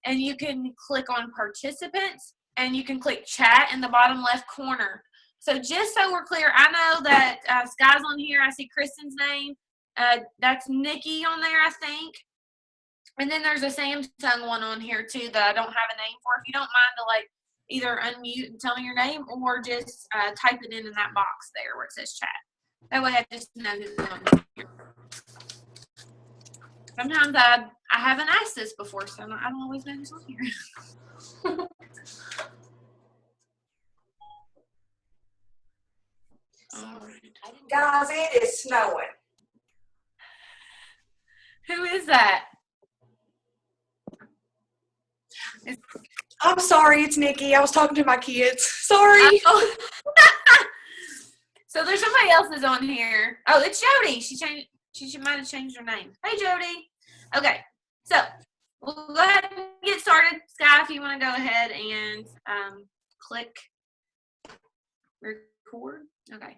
and you can click on participants, and you can click chat in the bottom left corner. So just so we're clear, I know that Sky's on here. I see Kristen's name. That's Nikki on there, I think. And then there's a Samsung one on here too that I don't have a name for. If you don't mind to like either unmute and tell me your name, or just type it in that box there where it says chat. That way I just know who's on here. Sometimes I haven't asked this before, so I don't always know who's on here. All right. Guys, it is snowing. Who is that? I'm sorry, it's Nikki. I was talking to my kids. Sorry. Oh. So there's somebody else that's on here. Oh, it's Jody. She might have changed her name. Hey, Jody. Okay, so we'll go ahead and get started. Sky, if you want to go ahead and click record. Okay.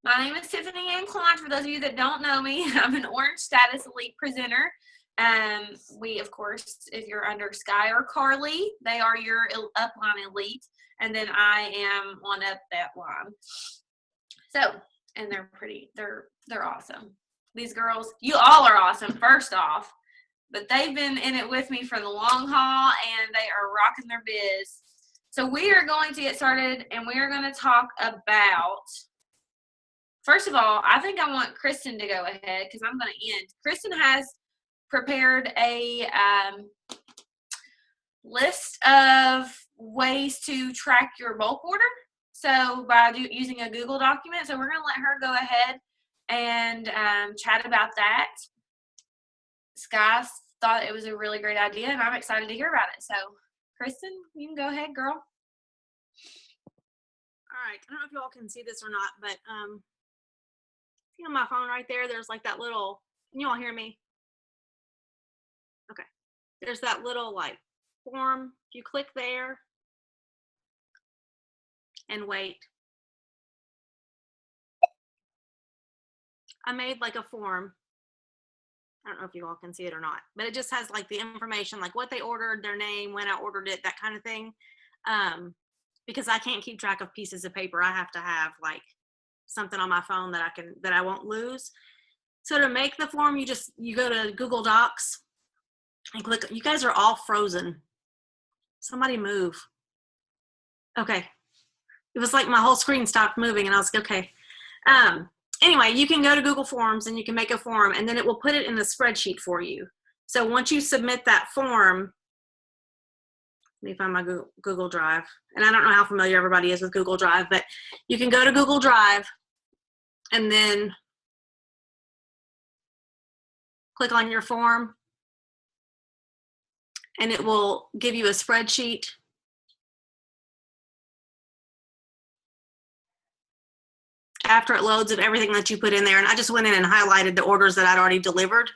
My name is Tiffany Ann Klein. For those of you that don't know me, I'm an Orange Status Elite presenter. We, of course, if you're under Sky or Carly, they are your upline elite, and then I am on up that line. So, and they're pretty, they're awesome. These girls, you all are awesome, first off, but they've been in it with me for the long haul, and they are rocking their biz. So we are going to get started, and we are going to talk about, first of all, I think I want Kristen to go ahead because I'm going to end. Kristen has prepared a list of ways to track your bulk order. So by using a Google document. So we're going to let her go ahead and chat about that. Sky thought it was a really great idea, and I'm excited to hear about it. So Kristen, you can go ahead, girl. All right. I don't know if you all can see this or not, but see on my phone right there, there's like that little, can you all hear me? Okay. There's that little like form. If you click there and wait. I made like a form. I don't know if you all can see it or not, but it just has like the information, like what they ordered, their name, when I ordered it, that kind of thing. Because I can't keep track of pieces of paper. I have to have like something on my phone that I won't lose. So to make the form, you go to Google Docs and click. You guys are all frozen. Somebody move. Okay. It was like my whole screen stopped moving, and I was like, okay. Anyway, you can go to Google Forms and you can make a form, and then it will put it in the spreadsheet for you. So once you submit that form, let me find my Google Drive. And I don't know how familiar everybody is with Google Drive, but you can go to Google Drive and then click on your form, and it will give you a spreadsheet. After it loads of everything that you put in there. And I just went in and highlighted the orders that I'd already delivered.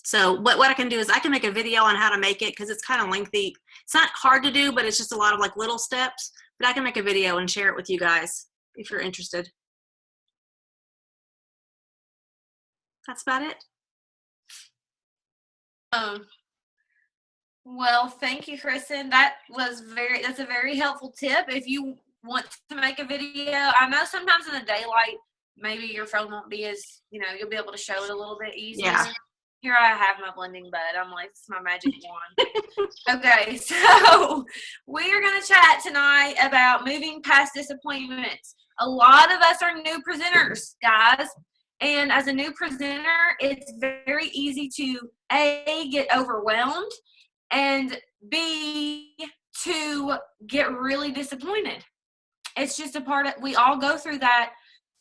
So what I can do is I can make a video on how to make it, because it's kind of lengthy. It's not hard to do, but it's just a lot of like little steps. But I can make a video and share it with you guys if you're interested. That's about it. Well, thank you, Kristen. That's a very helpful tip. If you want to make a video, I know sometimes in the daylight, maybe your phone won't be as, you'll be able to show it a little bit easier. Yeah. Here I have my blending bud. I'm like, it's my magic wand. Okay, so we are going to chat tonight about moving past disappointments. A lot of us are new presenters, guys. And as a new presenter, it's very easy to, A, get overwhelmed, and B, to get really disappointed. It's just a part of, we all go through that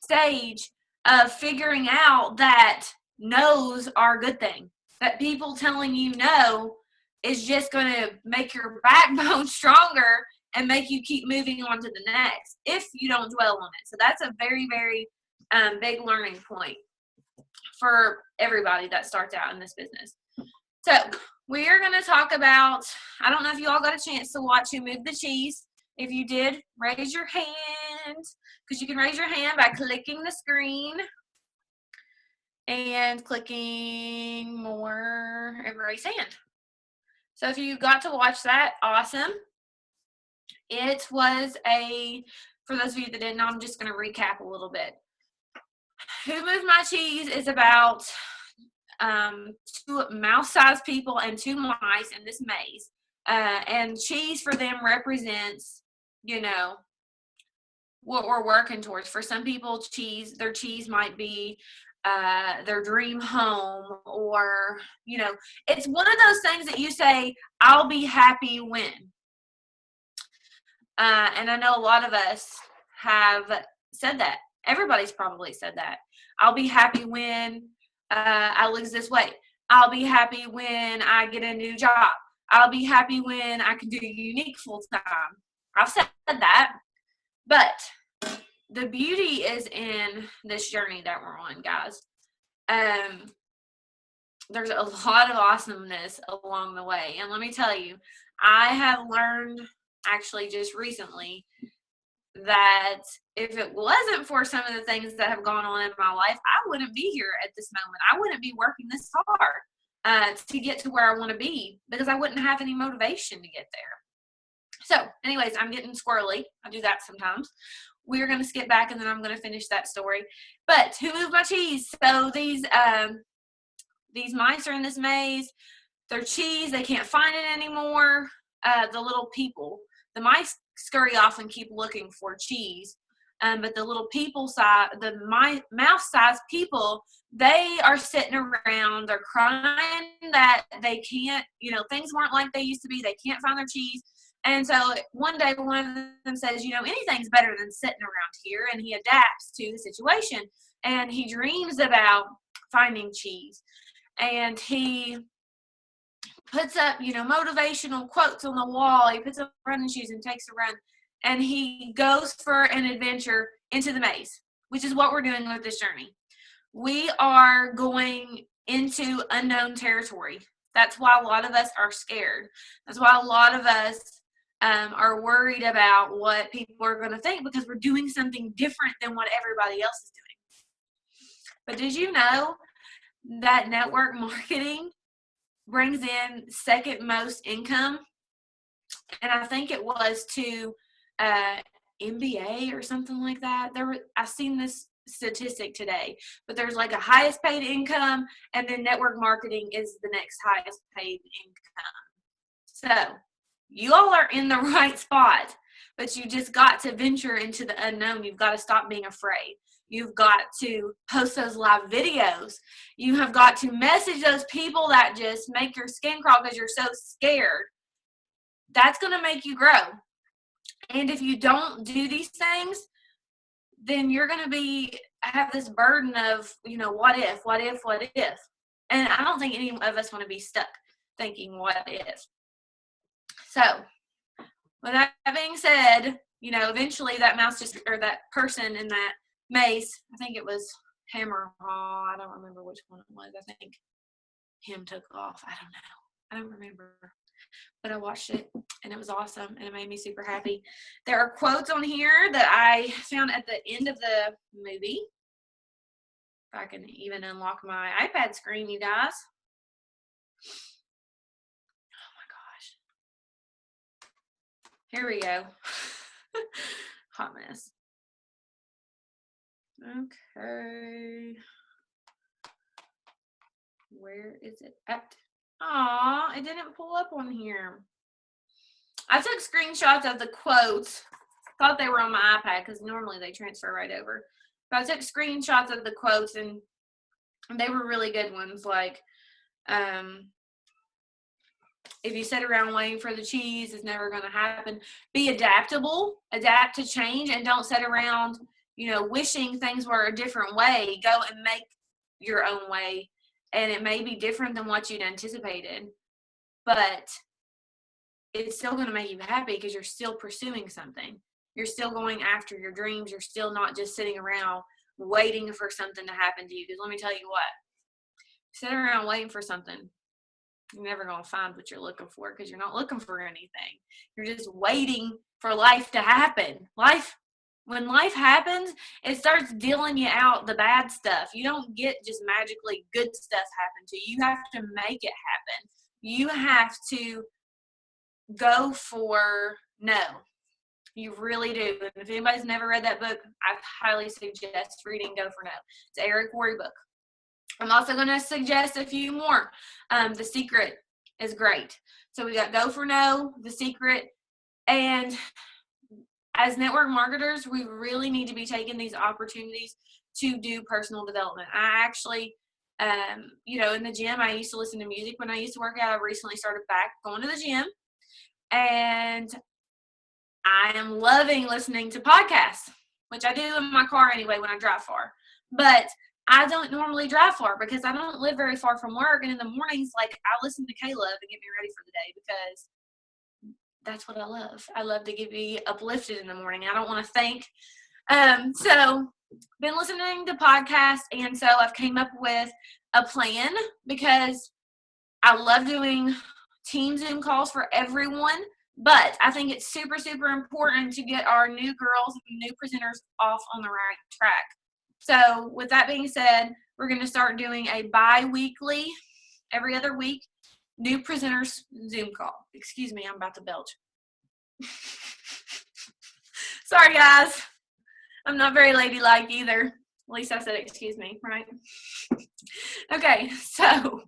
stage of figuring out that no's are a good thing. That people telling you no is just going to make your backbone stronger and make you keep moving on to the next if you don't dwell on it. So that's a very, very big learning point for everybody that starts out in this business. So we are going to talk about, I don't know if you all got a chance to watch Who Moved the Cheese. If you did, raise your hand, because you can raise your hand by clicking the screen and clicking more and raise hand. So if you got to watch that, awesome. It was for those of you that didn't know, I'm just going to recap a little bit. Who Moved My Cheese is about 2 mouse-sized people and 2 mice in this maze. And cheese for them represents, what we're working towards. For some people, their cheese might be their dream home, or, it's one of those things that you say, I'll be happy when. And I know a lot of us have said that. Everybody's probably said that. I'll be happy when I lose this weight. I'll be happy when I get a new job. I'll be happy when I can do Unique full time. I've said that. But the beauty is in this journey that we're on, guys. There's a lot of awesomeness along the way. And let me tell you, I have learned actually just recently that if it wasn't for some of the things that have gone on in my life, I wouldn't be here at this moment. I wouldn't be working this hard to get to where I want to be, because I wouldn't have any motivation to get there. So anyways, I'm getting squirrely. I do that sometimes. We're going to skip back and then I'm going to finish that story. But Who Moved My Cheese? So these mice are in this maze. Their cheese, they can't find it anymore. The little people, the mice scurry off and keep looking for cheese. But the little mouse-sized people, they are sitting around. They're crying that they can't, things weren't like they used to be. They can't find their cheese. And so one day, one of them says, anything's better than sitting around here. And he adapts to the situation. And he dreams about finding cheese. And he puts up, motivational quotes on the wall. He puts up running shoes and takes a run. And he goes for an adventure into the maze, which is what we're doing with this journey. We are going into unknown territory. That's why a lot of us are scared. That's why a lot of us are worried about what people are going to think, because we're doing something different than what everybody else is doing. But did you know that network marketing brings in second most income? And I think it was to MBA or something like that. I've seen this statistic today, but there's like a highest paid income, and then network marketing is the next highest paid income. So you all are in the right spot, but you just got to venture into the unknown. You've got to stop being afraid. You've got to post those live videos. You have got to message those people that just make your skin crawl because you're so scared. That's going to make you grow. And if you don't do these things, then you're going to have this burden of, what if? And I don't think any of us want to be stuck thinking what if. So with that being said, eventually that that person in that maze, I think it was him or I don't remember which one it was. I think him took off. I don't remember. But I watched it and it was awesome and it made me super happy. There are quotes on here that I found at the end of the movie. If I can even unlock my iPad screen, you guys. Oh my gosh. Here we go. Hot mess. Okay. Where is it at? Aw, it didn't pull up on here. I took screenshots of the quotes. Thought they were on my iPad because normally they transfer right over. But I took screenshots of the quotes and they were really good ones. Like, if you sit around waiting for the cheese, it's never going to happen. Be adaptable. Adapt to change, and don't sit around, wishing things were a different way. Go and make your own way. And it may be different than what you'd anticipated, but it's still going to make you happy because you're still pursuing something. You're still going after your dreams. You're still not just sitting around waiting for something to happen to you. Because let me tell you what, sit around waiting for something, you're never going to find what you're looking for because you're not looking for anything. You're just waiting for life to happen. When life happens, it starts dealing you out the bad stuff. You don't get just magically good stuff happen to you. You have to make it happen. you have to go for no. You really do. And if anybody's never read that book, I highly suggest reading Go for No. It's an Eric Worre book. I'm also going to suggest a few more. The Secret is great. So we got Go for No, The Secret, and as network marketers, we really need to be taking these opportunities to do personal development. I actually, in the gym, I used to listen to music when I used to work out. I recently started back going to the gym, and I am loving listening to podcasts, which I do in my car anyway when I drive far. But I don't normally drive far because I don't live very far from work. And in the mornings, I listen to Caleb to get me ready for the day because that's what I love. I love to be uplifted in the morning. I don't want to think. So been listening to podcasts, and so I've came up with a plan because I love doing team Zoom calls for everyone. But I think it's super, super important to get our new girls and new presenters off on the right track. So with that being said, we're going to start doing a bi-weekly, every other week, new presenters Zoom call. Excuse me, I'm about to belch. Sorry, guys. I'm not very ladylike either. At least I said excuse me, right? Okay, so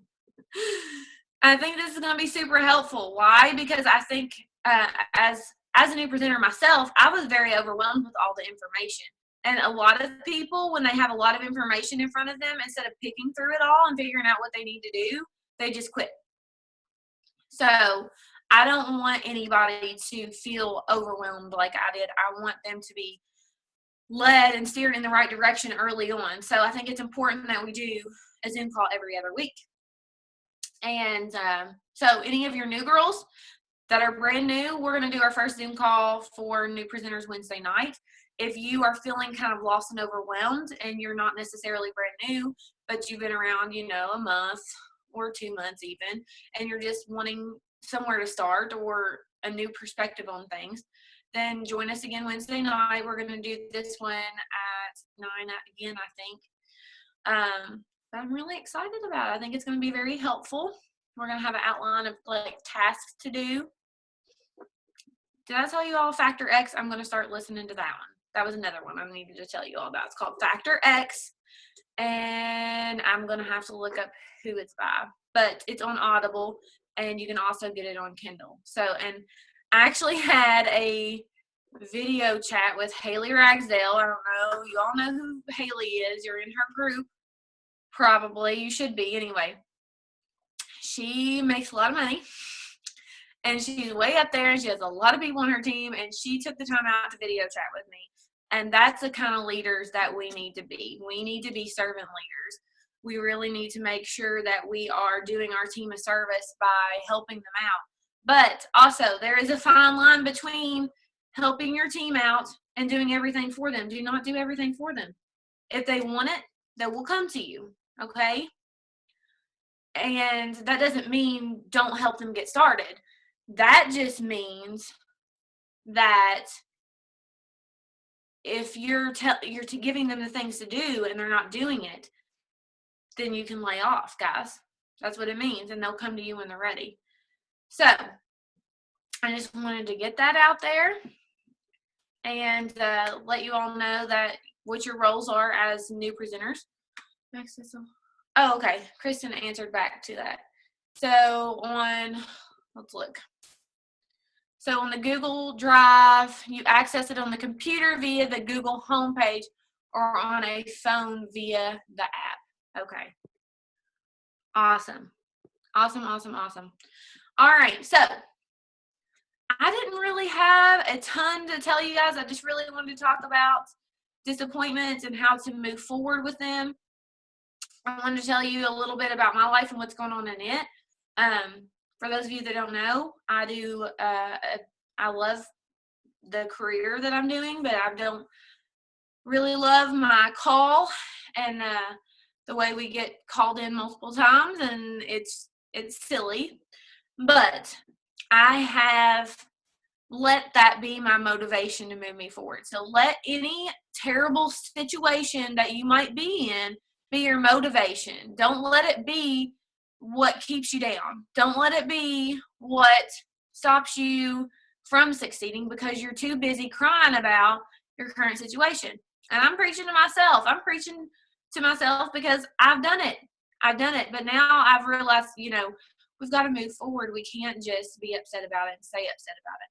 I think this is going to be super helpful. Why? Because I think as a new presenter myself, I was very overwhelmed with all the information. And a lot of people, when they have a lot of information in front of them, instead of picking through it all and figuring out what they need to do, they just quit. So I don't want anybody to feel overwhelmed like I did. I want them to be led and steered in the right direction early on. So I think it's important that we do a Zoom call every other week. And so any of your new girls that are brand new, we're going to do our first Zoom call for new presenters Wednesday night. If you are feeling kind of lost and overwhelmed and you're not necessarily brand new, but you've been around, a month or 2 months even, and you're just wanting somewhere to start or a new perspective on things, then join us again Wednesday night. We're going to do this one at 9 again, I think. But I'm really excited about it. I think it's going to be very helpful. We're going to have an outline of tasks to do. Did I tell you all Factor X? I'm going to start listening to that one. That was another one I needed to tell you all about. It's called Factor X, and I'm going to have to look up who it's by. But it's on Audible, and you can also get it on Kindle. And I actually had a video chat with Haley Ragsdale. I don't know. You all know who Haley is. You're in her group. Probably. You should be. Anyway, she makes a lot of money. And she's way up there, and she has a lot of people on her team, and she took the time out to video chat with me. And that's the kind of leaders that we need to be. We need to be servant leaders. We really need to make sure that we are doing our team a service by helping them out. But also, there is a fine line between helping your team out and doing everything for them. Do not do everything for them. If they want it, they will come to you, okay? And that doesn't mean don't help them get started. That just means that if you're giving them the things to do and they're not doing it, then you can lay off, guys. That's what it means, and they'll come to you when they're ready. So I just wanted to get that out there and let you all know that what your roles are as new presenters. Oh, okay. Kristen answered back to that. So let's look. So on the Google Drive, you access it on the computer via the Google homepage or on a phone via the app. Okay. Awesome. Awesome. All right. So I didn't really have a ton to tell you guys. I just really wanted to talk about disappointments and how to move forward with them. I wanted to tell you a little bit about my life and what's going on in it. For those of you that don't know, I love the career that I'm doing, but I don't really love my call and the way we get called in multiple times, and it's silly. But I have let that be my motivation to move me forward. So let any terrible situation that you might be in be your motivation. Don't let it be what keeps you down. Don't let it be what stops you from succeeding because you're too busy crying about your current situation. And I'm preaching to myself. I'm preaching to myself because I've done it. But now I've realized, we've got to move forward. We can't just be upset about it and stay upset about it.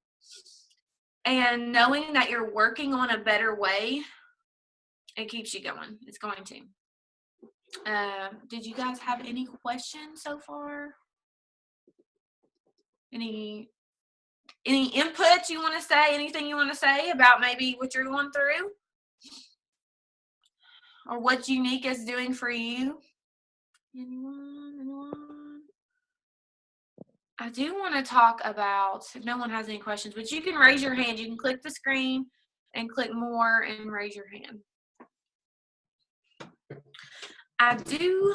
And knowing that you're working on a better way, it keeps you going. It's going to. Did you guys have any questions so far? Any input you want to say? Anything you want to say about maybe what you're going through? Or what Younique is doing for you? Anyone? I do want to talk about, if no one has any questions, but you can raise your hand. You can click the screen and click more and raise your hand. I do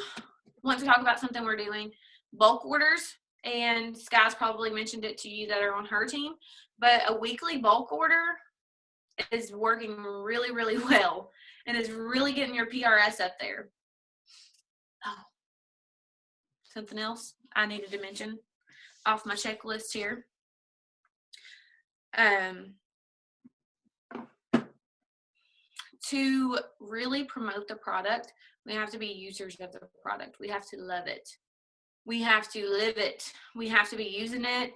want to talk about something we're doing, bulk orders, and Sky's probably mentioned it to you that are on her team, but a weekly bulk order is working really, really well and is really getting your PRS up there. Oh, something else I needed to mention off my checklist here. To really promote the product, we have to be users of the product. We have to love it. We have to live it. We have to be using it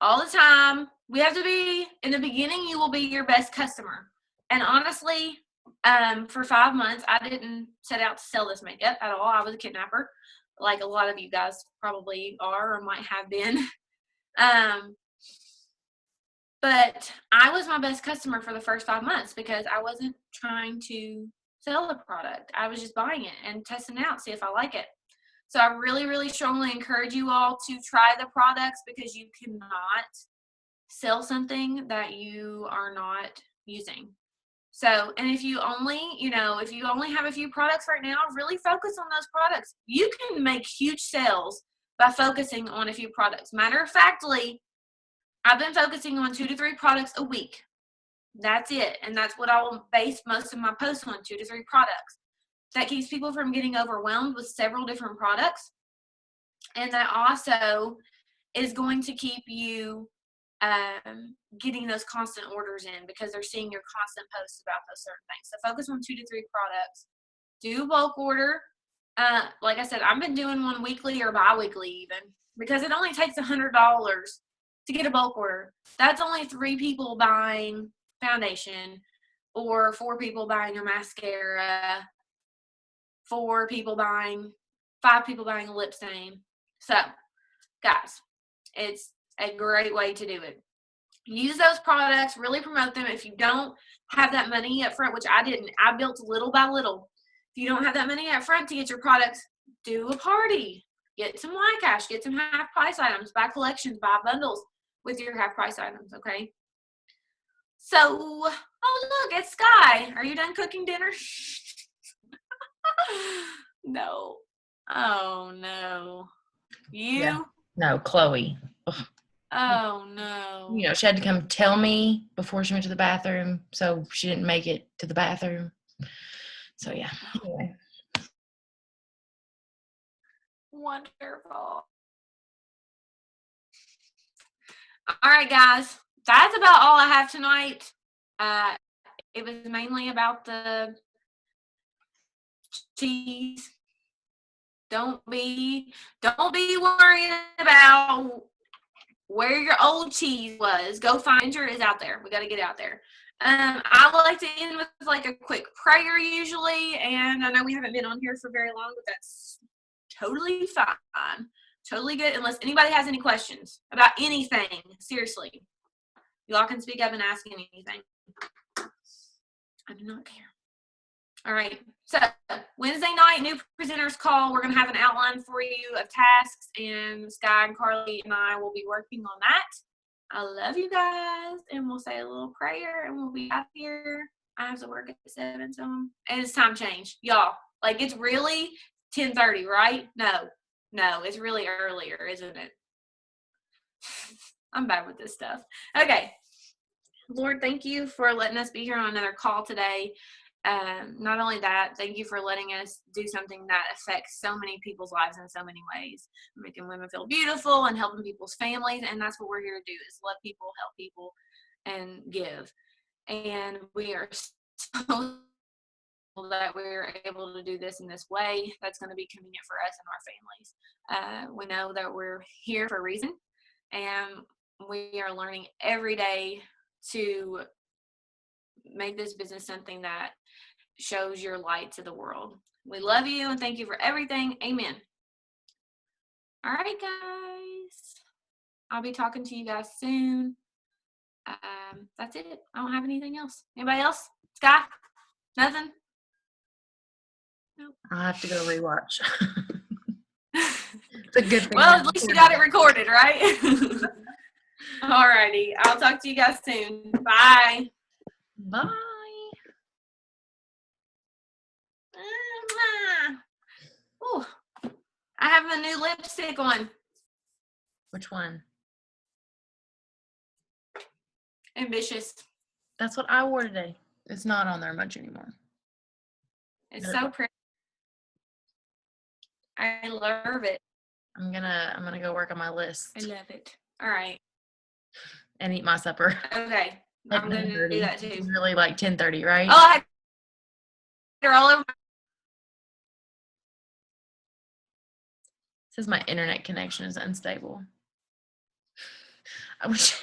all the time. We have to be, in the beginning, you will be your best customer. And honestly, for 5 months, I didn't set out to sell this makeup at all. I was a kidnapper, like a lot of you guys probably are or might have been. But I was my best customer for the first 5 months because I wasn't trying to sell the product. I was just buying it and testing it out, see if I like it. So I really, really strongly encourage you all to try the products because you cannot sell something that you are not using. So, and if you only, if you only have a few products right now, really focus on those products. You can make huge sales by focusing on a few products. Matter of factly, I've been focusing on 2 to 3 products a week. That's it. And that's what I will base most of my posts on, 2 to 3 products. That keeps people from getting overwhelmed with several different products. And that also is going to keep you getting those constant orders in because they're seeing your constant posts about those certain things. So focus on 2 to 3 products. Do bulk order. Like I said, I've been doing one weekly or bi-weekly even because it only takes $100 to get a bulk order. That's only 3 people buying foundation or 4 people buying a mascara, 5 people buying a lip stain. So, guys, it's a great way to do it. Use those products, really promote them. If you don't have that money up front, which I didn't, I built little by little. If you don't have that money up front to get your products, do a party. Get some White Cash, get some half price items, buy collections, buy bundles with your half price items, okay? So, oh look, it's Sky. Are you done cooking dinner? No. Oh no. You? Yeah. No, Chloe. Ugh. Oh no. She had to come tell me before she went to the bathroom, so she didn't make it to the bathroom. So yeah. Anyway. Wonderful. All right, guys. That's about all I have tonight. It was mainly about the cheese. Don't be worrying about where your old cheese was. Go find Ginger is out there. We got to get out there. I like to end with like a quick prayer usually, and I know we haven't been on here for very long, but that's totally fine. Totally good, unless anybody has any questions about anything. Seriously. Y'all can speak up and ask anything. I do not care. All right. So Wednesday night, new presenters call. We're going to have an outline for you of tasks, and Sky and Carly and I will be working on that. I love you guys, and we'll say a little prayer, and we'll be out here. I have to work at 7, so and it's time change. Y'all, like it's really 10:30, right? No, it's really earlier, isn't it? I'm bad with this stuff. Okay. Lord, thank you for letting us be here on another call today. Not only that, thank you for letting us do something that affects so many people's lives in so many ways, making women feel beautiful and helping people's families. And that's what we're here to do, is let people, help people, and give. And we are so that we're able to do this in this way that's going to be convenient for us and our families. We know that we're here for a reason, and we are learning every day to make this business something that shows your light to the world. We love you and thank you for everything. Amen. All right, guys. I'll be talking to you guys soon. That's it. I don't have anything else. Anybody else? Sky? Nothing? Nope. I'll have to go rewatch. It's a good thing. Well, at least you got it recorded, right? All righty. I'll talk to you guys soon. Bye. Bye. Ooh, I have a new lipstick on. Which one? Ambitious. That's what I wore today. It's not on there much anymore. It's so pretty. I love it. I'm gonna go work on my list I love it. All right. and eat my supper. Okay. At I'm going to do 9:30. that too. It's really like 10:30, right? Oh, I had they're all over. It says my internet connection is unstable. I wish.